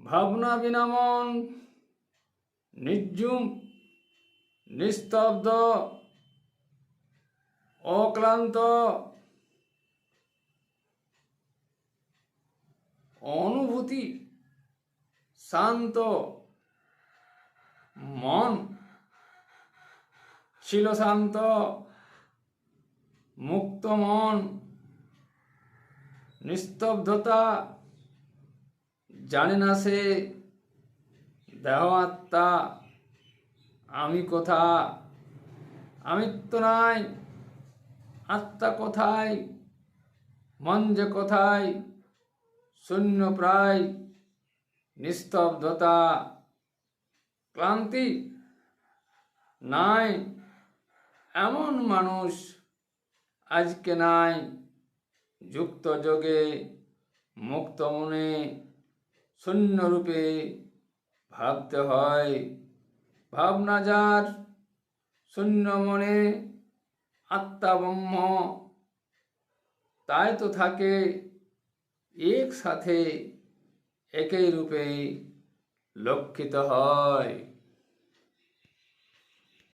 ভাবনা বিনা মন নির্জুম নিস্তব্ধ অক্লান্ত অনুভূতি শান্ত মন ছিল শান্ত মুক্ত মন নিস্তব্ধতা জানে না সে দেহ আত্মা আমি কোথা আমিত্ব নাই আত্মা কোথায় মন যে কোথায় শূন্য প্রায় নিস্তব্ধতা ক্লান্তি নাই এমন মানুষ আজকে নাই যুক্ত যোগে মুক্ত মনে শূন্য রূপে ভাবতে হয় ভাবনা যার শূন্য মনে আত্মা ব্রহ্ম তাই তো থাকে একসাথে একই রূপে লক্ষিত হয়।